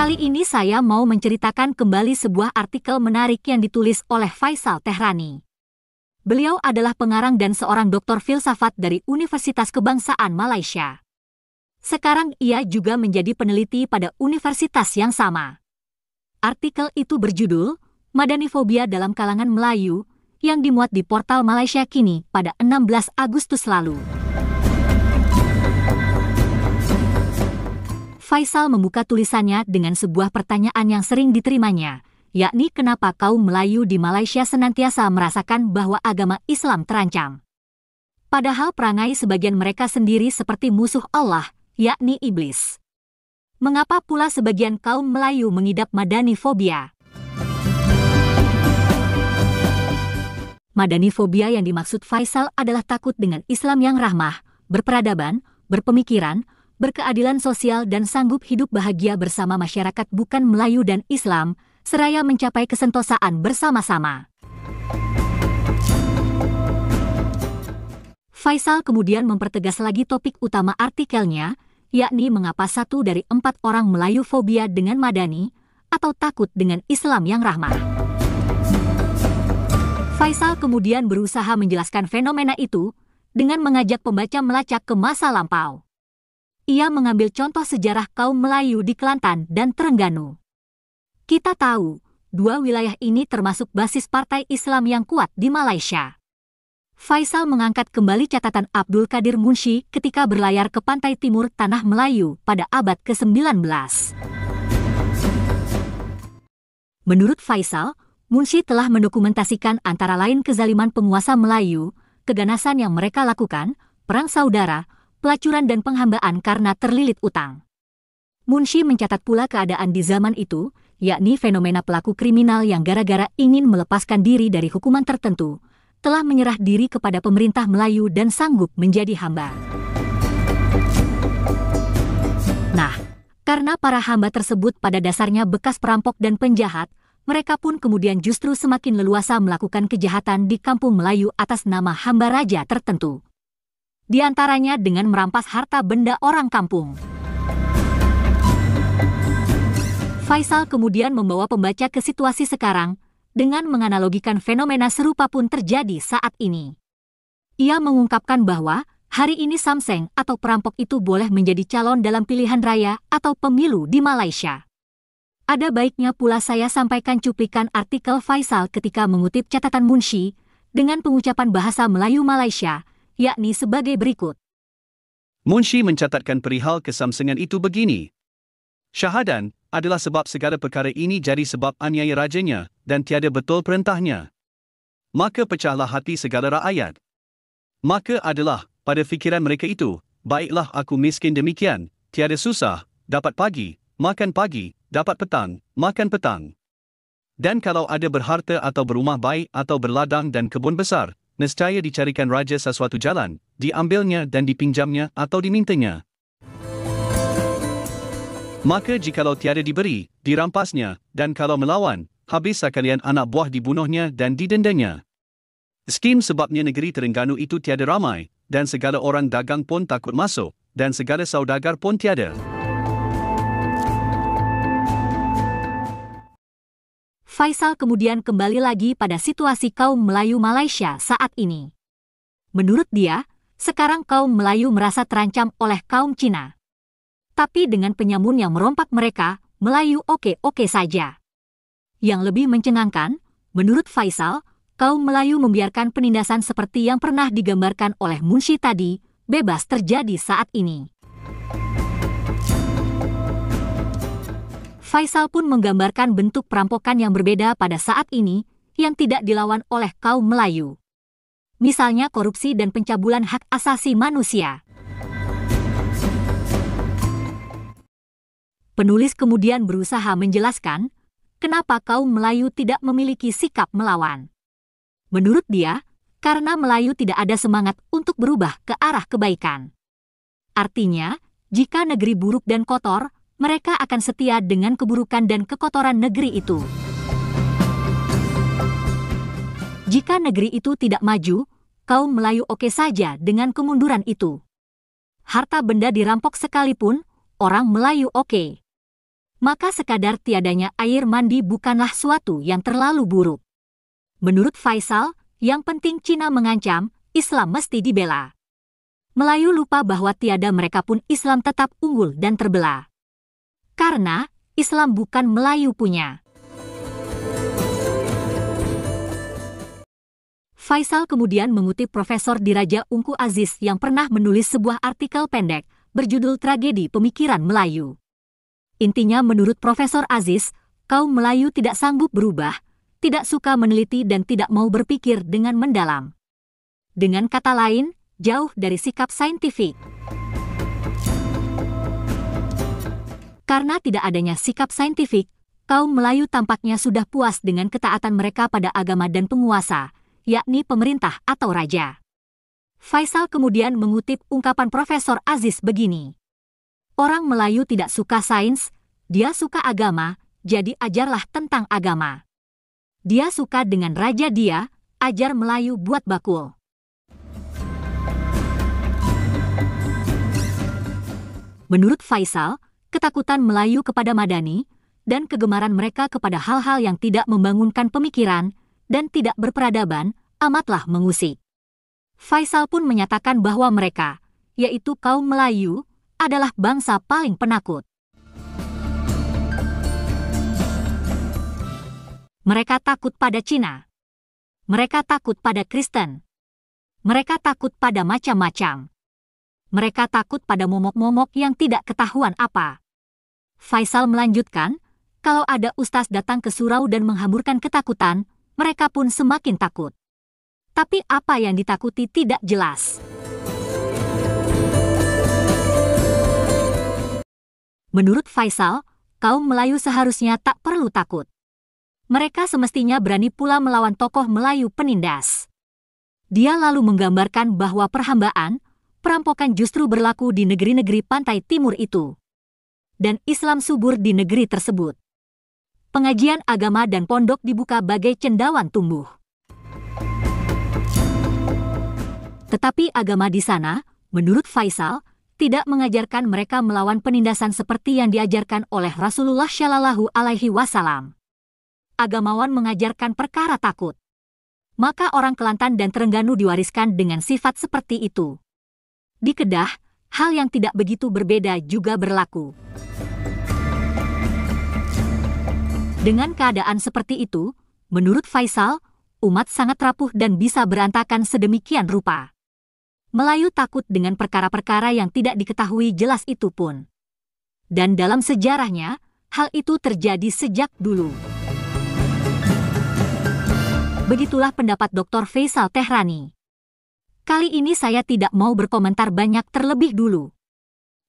Kali ini saya mau menceritakan kembali sebuah artikel menarik yang ditulis oleh Faisal Tehrani. Beliau adalah pengarang dan seorang doktor filsafat dari Universitas Kebangsaan Malaysia. Sekarang ia juga menjadi peneliti pada universitas yang sama. Artikel itu berjudul Madanifobia dalam kalangan Melayu yang dimuat di portal Malaysia Kini pada 16 Agustus lalu. Faisal membuka tulisannya dengan sebuah pertanyaan yang sering diterimanya, yakni kenapa kaum Melayu di Malaysia senantiasa merasakan bahwa agama Islam terancam. Padahal perangai sebagian mereka sendiri seperti musuh Allah, yakni iblis. Mengapa pula sebagian kaum Melayu mengidap madanifobia? Madanifobia yang dimaksud Faisal adalah takut dengan Islam yang rahmah, berperadaban, berpemikiran, berkeadilan sosial dan sanggup hidup bahagia bersama masyarakat bukan Melayu dan Islam, seraya mencapai kesentosaan bersama-sama. Faisal kemudian mempertegas lagi topik utama artikelnya, yakni mengapa 1 dari 4 orang Melayu fobia dengan madani, atau takut dengan Islam yang rahmah. Faisal kemudian berusaha menjelaskan fenomena itu, dengan mengajak pembaca melacak ke masa lampau. Ia mengambil contoh sejarah kaum Melayu di Kelantan dan Terengganu. Kita tahu, 2 wilayah ini termasuk basis partai Islam yang kuat di Malaysia. Faisal mengangkat kembali catatan Abdul Qadir Munshi ketika berlayar ke pantai timur Tanah Melayu pada abad ke-19. Menurut Faisal, Munshi telah mendokumentasikan antara lain kezaliman penguasa Melayu, keganasan yang mereka lakukan, perang saudara, pelacuran dan penghambaan karena terlilit utang. Munshi mencatat pula keadaan di zaman itu, yakni fenomena pelaku kriminal yang gara-gara ingin melepaskan diri dari hukuman tertentu, telah menyerah diri kepada pemerintah Melayu dan sanggup menjadi hamba. Nah, karena para hamba tersebut pada dasarnya bekas perampok dan penjahat, mereka pun kemudian justru semakin leluasa melakukan kejahatan di kampung Melayu atas nama hamba raja tertentu. Di antaranya dengan merampas harta benda orang kampung. Faisal kemudian membawa pembaca ke situasi sekarang dengan menganalogikan fenomena serupa pun terjadi saat ini. Ia mengungkapkan bahwa hari ini samseng atau perampok itu boleh menjadi calon dalam pilihan raya atau pemilu di Malaysia. Ada baiknya pula saya sampaikan cuplikan artikel Faisal ketika mengutip catatan Munshi dengan pengucapan bahasa Melayu Malaysia, yakni sebagai berikut. Munshi mencatatkan perihal kesamsengan itu begini. Syahadan adalah sebab segala perkara ini jadi sebab aniaya rajanya dan tiada betul perintahnya. Maka pecahlah hati segala rakyat. Maka adalah pada fikiran mereka itu, baiklah aku miskin demikian, tiada susah, dapat pagi, dapat petang, makan petang. Dan kalau ada berharta atau berumah baik atau berladang dan kebun besar, nescaya dicarikan raja sesuatu jalan, diambilnya dan dipinjamnya atau dimintanya. Maka jikalau tiada diberi, dirampasnya, dan kalau melawan, habis sekalian anak buah dibunuhnya dan didendanya. Skim sebabnya negeri Terengganu itu tiada ramai, dan segala orang dagang pun takut masuk, dan segala saudagar pun tiada. Faisal kemudian kembali lagi pada situasi kaum Melayu Malaysia saat ini. Menurut dia, sekarang kaum Melayu merasa terancam oleh kaum Cina. Tapi dengan penyamun yang merompak mereka, Melayu oke-oke saja. Yang lebih mencengangkan, menurut Faisal, kaum Melayu membiarkan penindasan seperti yang pernah digambarkan oleh Munshi tadi, bebas terjadi saat ini. Faisal pun menggambarkan bentuk perampokan yang berbeda pada saat ini, yang tidak dilawan oleh kaum Melayu. Misalnya korupsi dan pencabulan hak asasi manusia. Penulis kemudian berusaha menjelaskan, kenapa kaum Melayu tidak memiliki sikap melawan. Menurut dia, karena Melayu tidak ada semangat untuk berubah ke arah kebaikan. Artinya, jika negeri buruk dan kotor, mereka akan setia dengan keburukan dan kekotoran negeri itu. Jika negeri itu tidak maju, kaum Melayu oke saja dengan kemunduran itu. Harta benda dirampok sekalipun, orang Melayu oke. Maka sekadar tiadanya air mandi bukanlah suatu yang terlalu buruk. Menurut Faisal, yang penting Cina mengancam, Islam mesti dibela. Melayu lupa bahwa tiada mereka pun Islam tetap unggul dan terbelah. Karena Islam bukan Melayu punya. Faisal kemudian mengutip Profesor Diraja Ungku Aziz yang pernah menulis sebuah artikel pendek berjudul Tragedi Pemikiran Melayu. Intinya menurut Profesor Aziz, kaum Melayu tidak sanggup berubah, tidak suka meneliti dan tidak mau berpikir dengan mendalam. Dengan kata lain, jauh dari sikap saintifik. Karena tidak adanya sikap saintifik, kaum Melayu tampaknya sudah puas dengan ketaatan mereka pada agama dan penguasa, yakni pemerintah atau raja. Faisal kemudian mengutip ungkapan Profesor Aziz begini. Orang Melayu tidak suka sains, dia suka agama, jadi ajarlah tentang agama. Dia suka dengan raja dia, ajar Melayu buat bakul. Menurut Faisal, ketakutan Melayu kepada Madani, dan kegemaran mereka kepada hal-hal yang tidak membangunkan pemikiran, dan tidak berperadaban, amatlah mengusik. Faisal pun menyatakan bahwa mereka, yaitu kaum Melayu, adalah bangsa paling penakut. Mereka takut pada Cina. Mereka takut pada Kristen. Mereka takut pada macam-macam. Mereka takut pada momok-momok yang tidak ketahuan apa. Faisal melanjutkan, kalau ada ustaz datang ke surau dan menghamburkan ketakutan, mereka pun semakin takut. Tapi apa yang ditakuti tidak jelas. Menurut Faisal, kaum Melayu seharusnya tak perlu takut. Mereka semestinya berani pula melawan tokoh Melayu penindas. Dia lalu menggambarkan bahwa perhambaan, perampokan justru berlaku di negeri-negeri pantai timur itu. Dan Islam subur di negeri tersebut. Pengajian agama dan pondok dibuka bagai cendawan tumbuh. Tetapi agama di sana, menurut Faisal, tidak mengajarkan mereka melawan penindasan seperti yang diajarkan oleh Rasulullah Shallallahu Alaihi Wasallam. Agamawan mengajarkan perkara takut. Maka orang Kelantan dan Terengganu diwariskan dengan sifat seperti itu. Di Kedah, hal yang tidak begitu berbeda juga berlaku. Dengan keadaan seperti itu, menurut Faisal, umat sangat rapuh dan bisa berantakan sedemikian rupa. Melayu takut dengan perkara-perkara yang tidak diketahui jelas itu pun. Dan dalam sejarahnya, hal itu terjadi sejak dulu. Begitulah pendapat Dr. Faisal Tehrani. Kali ini saya tidak mau berkomentar banyak terlebih dulu.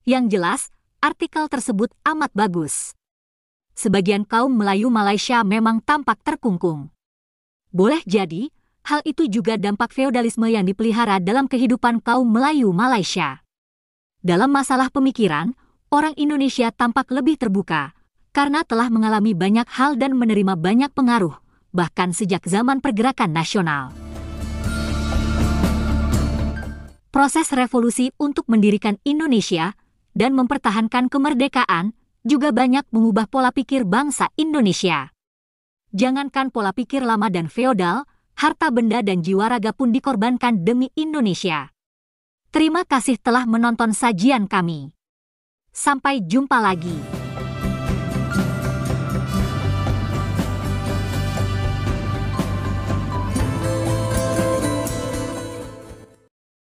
Yang jelas, artikel tersebut amat bagus. Sebagian kaum Melayu Malaysia memang tampak terkungkung. Boleh jadi, hal itu juga dampak feodalisme yang dipelihara dalam kehidupan kaum Melayu Malaysia. Dalam masalah pemikiran, orang Indonesia tampak lebih terbuka, karena telah mengalami banyak hal dan menerima banyak pengaruh, bahkan sejak zaman pergerakan nasional. Proses revolusi untuk mendirikan Indonesia dan mempertahankan kemerdekaan juga banyak mengubah pola pikir bangsa Indonesia. Jangankan pola pikir lama dan feodal, harta benda dan jiwa raga pun dikorbankan demi Indonesia. Terima kasih telah menonton sajian kami. Sampai jumpa lagi.